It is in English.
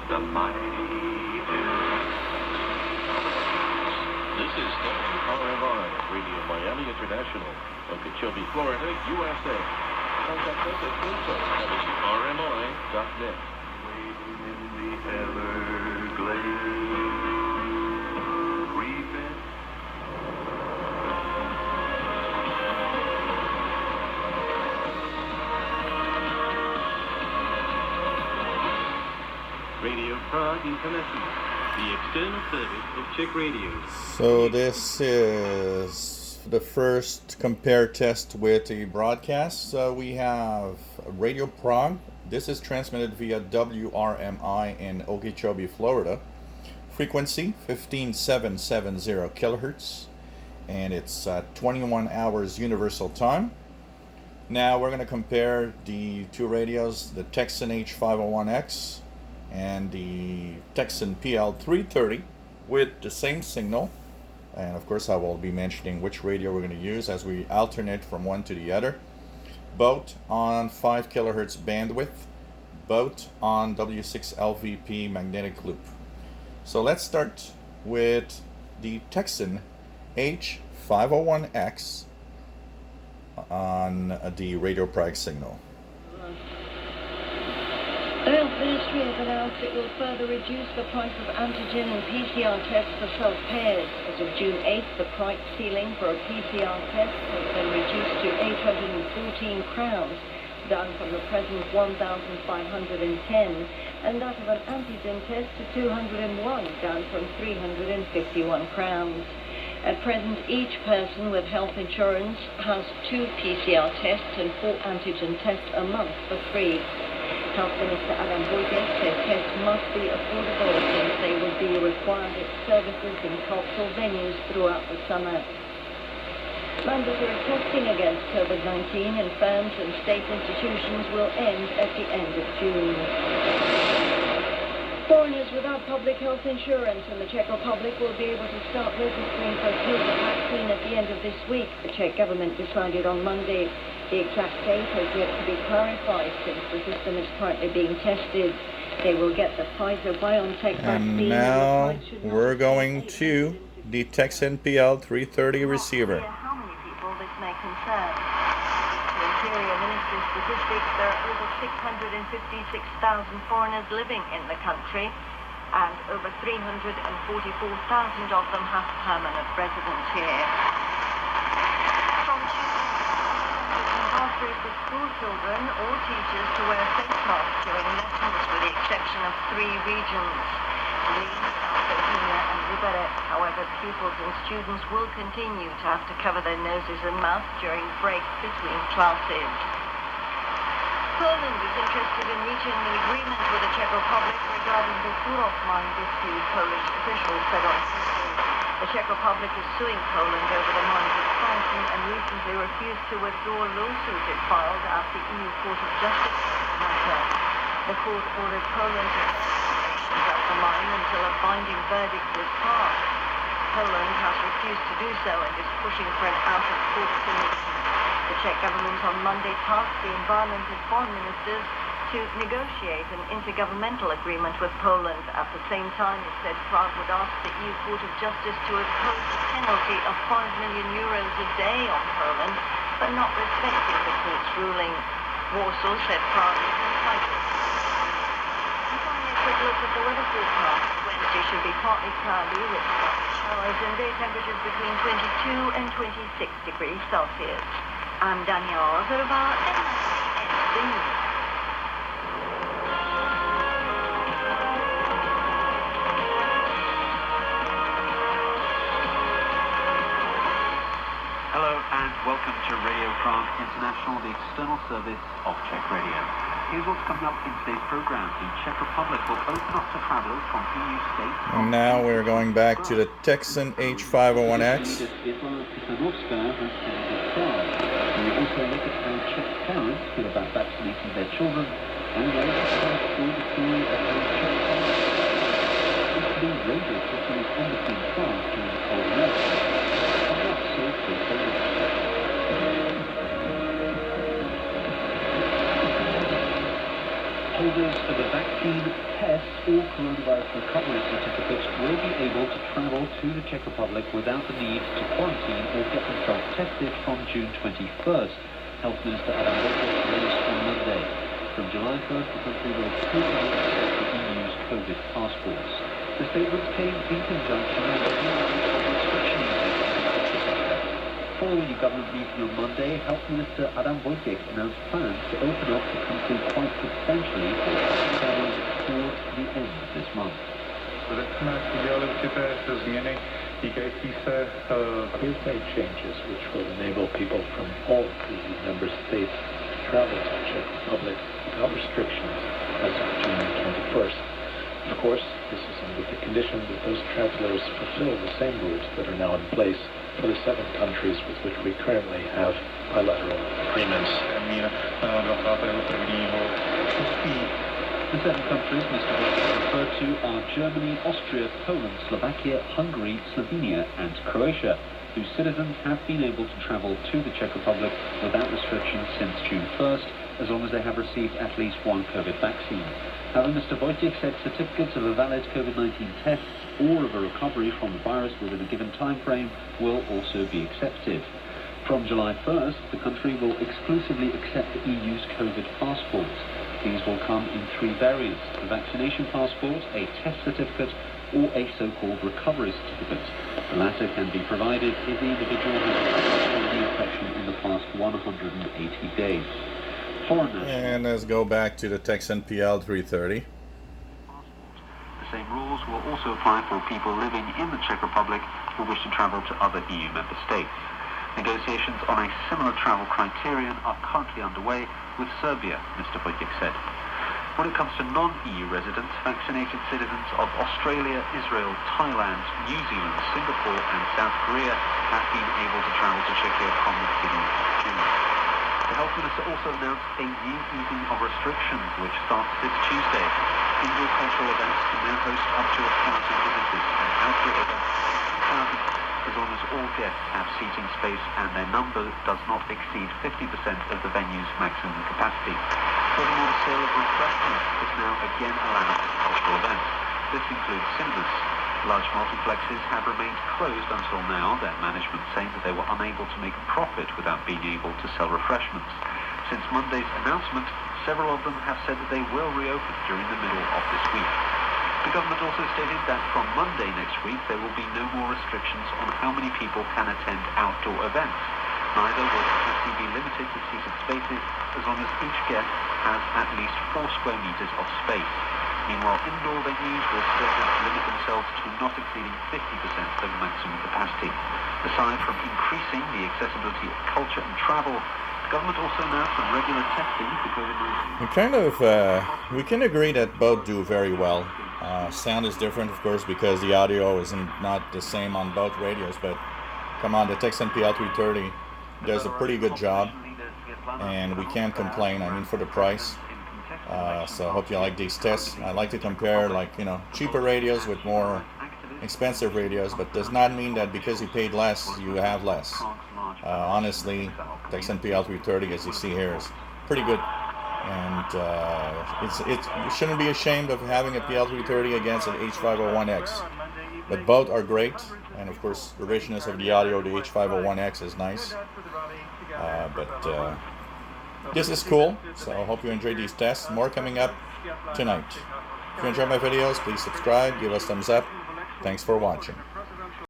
the mighty This is WRMI, Radio Miami International, Okeechobee, Florida, USA. Contact us at info@WRMI.net. Waiting in the Everglades, creeping. Radio Prague International, the external service of Czech radio. So this is the first compare test with the broadcast. So we have Radio Prague. This is transmitted via WRMI in Okeechobee, Florida. Frequency 15770 kHz, and it's 21 hours universal time. Now we're going to compare the two radios, the Tecsun H-501X and the Tecsun PL-330, with the same signal. And of course I will be mentioning which radio we're going to use as we alternate from one to the other. Both on 5 kHz bandwidth, both on W6LVP magnetic loop. So let's start with the Tecsun H-501X on the Radio Prague signal. The Health Ministry has announced it will further reduce the price of antigen and PCR tests for self-payers. As of June 8th, the price ceiling for a PCR test has been reduced to 814 crowns, down from the present 1,510, and that of an antigen test to 201, down from 351 crowns. At present, each person with health insurance has 2 PCR tests and 4 antigen tests a month for free. Health Minister Adam Boyce said tests must be affordable since they will be required at services in cultural venues throughout the summer. Mandatory testing against COVID-19 in firms and state institutions will end at the end of June. Foreigners without public health insurance in the Czech Republic will be able to start registering for a COVID vaccine at the end of this week, the Czech government decided on Monday. The exact date has yet to be clarified since the system is currently being tested. They will get the Pfizer-BioNTech vaccine. And now we're going to the Tecsun PL-330 receiver. How many people this may concern? The Interior Minister's statistics, there are over 656,000 foreigners living in the country, and over 344,000 of them have permanent residence here. For school children or teachers to wear face masks during lessons, with the exception of 3 regions, Lee, South Bohemia and Liberec. However, pupils and students will continue to have to cover their noses and mouths during breaks between classes. Poland is interested in reaching an agreement with the Czech Republic regarding the Turów mine dispute, Polish officials said on Tuesday. The Czech Republic is suing Poland over the mine's expansion and recently refused to withdraw a lawsuit it filed at the EU Court of Justice matter. The court ordered Poland to halt operations at the mine until a binding verdict was passed. Poland has refused to do so and is pushing for an out-of-court solution. The Czech government on Monday tasked the environment and foreign ministers to negotiate an intergovernmental agreement with Poland. At the same time, it said Prague would ask the EU Court of Justice to impose a penalty of €5 million a day on Poland for not respecting the court's ruling. Warsaw said Prague is entitled. And finally, a quick look at the weather forecast. Wednesday should be partly cloudy with showers and day temperatures between 22 and 26 degrees Celsius. I'm Danielle Zorba, and that's the end of the news. Welcome to Radio Prague International, the external service of Czech radio. Here's what's coming up in today's program. The Czech Republic will open up to travelers from EU states. And now we're going back to the Tecsun H-501X. We also look at how Czech parents feel about vaccinating their children and where to start through the story of how Czech parents used to be radio systems embassy in France during the Cold War. Holders of the vaccine tests or coronavirus recovery certificates will be able to travel to the Czech Republic without the need to quarantine or get themselves tested from June 21st. Health Minister Adam Vojtěch released on Monday. From July 1st, the country will exclusively accept the EU's COVID passports. The statement came in conjunction with the restriction following a government meeting on Monday. Health Minister Adam Vojtěch announced plans to open up the country quite substantially for travel towards the end of this month. We've made changes which will enable people from all EU member states to travel to the Czech Republic without restrictions as of June 21st. Of course, this is under the condition that those travelers fulfill the same rules that are now in place for the 7 countries with which we currently have bilateral agreements. The 7 countries Mr. Vojtěch referred to are Germany, Austria, Poland, Slovakia, Hungary, Slovenia and Croatia, whose citizens have been able to travel to the Czech Republic without restrictions since June 1st, as long as they have received at least 1 COVID vaccine. However, Mr. Vojtěch said certificates of a valid COVID-19 test or of a recovery from the virus within a given time frame will also be accepted. From July 1st, the country will exclusively accept the EU's COVID passports. These will come in 3 variants: a vaccination passport, a test certificate, or a so-called recovery certificate. The latter can be provided if the individual has had the infection in the past 180 days. And let's go back to the Tecsun PL-330. The same rules will also apply for people living in the Czech Republic who wish to travel to other EU member states. Negotiations on a similar travel criterion are currently underway with Serbia, Mr. Vojtěch said. When it comes to non-EU residents, vaccinated citizens of Australia, Israel, Thailand, New Zealand, Singapore and South Korea have been able to travel to Czechia from the beginning of June. The Health Minister also announced a new easing of restrictions, which starts this Tuesday. Indoor cultural events can now host up to 1,000 visitors, and outdoor events 1,000, as long as all guests have seating space and their number does not exceed 50% of the venue's maximum capacity. Furthermore, the sale of refreshments is now again allowed at cultural events. This includes cinemas. Large multiplexes have remained closed until now, their management saying that they were unable to make a profit without being able to sell refreshments. Since Monday's announcement, several of them have said that they will reopen during the middle of this week. The government also stated that from Monday next week there will be no more restrictions on how many people can attend outdoor events. Neither will capacity be limited to seated spaces as long as each guest has at least 4 square meters of space. Meanwhile, indoor venues will still have to limit themselves to not exceeding 50% of maximum capacity. Aside from increasing the accessibility of culture and travel, the government also announced some regular testing for COVID-19. We can agree that both do very well. Sound is different, of course, because the audio is not the same on both radios, but come on, the Tecsun PL-330 does a pretty good job, and we can't complain, I mean, for the price. So I hope you like these tests. I like to compare, cheaper radios with more expensive radios, but does not mean that because you paid less, you have less. Honestly, Tecsun PL-330, as you see here, is pretty good. And you shouldn't be ashamed of having a PL-330 against an H-501X. But both are great, and of course the richness of the audio, the H-501X is nice. This is cool, so I hope you enjoyed these tests. More coming up tonight. If you enjoy my videos, please subscribe, give us thumbs up. Thanks for watching.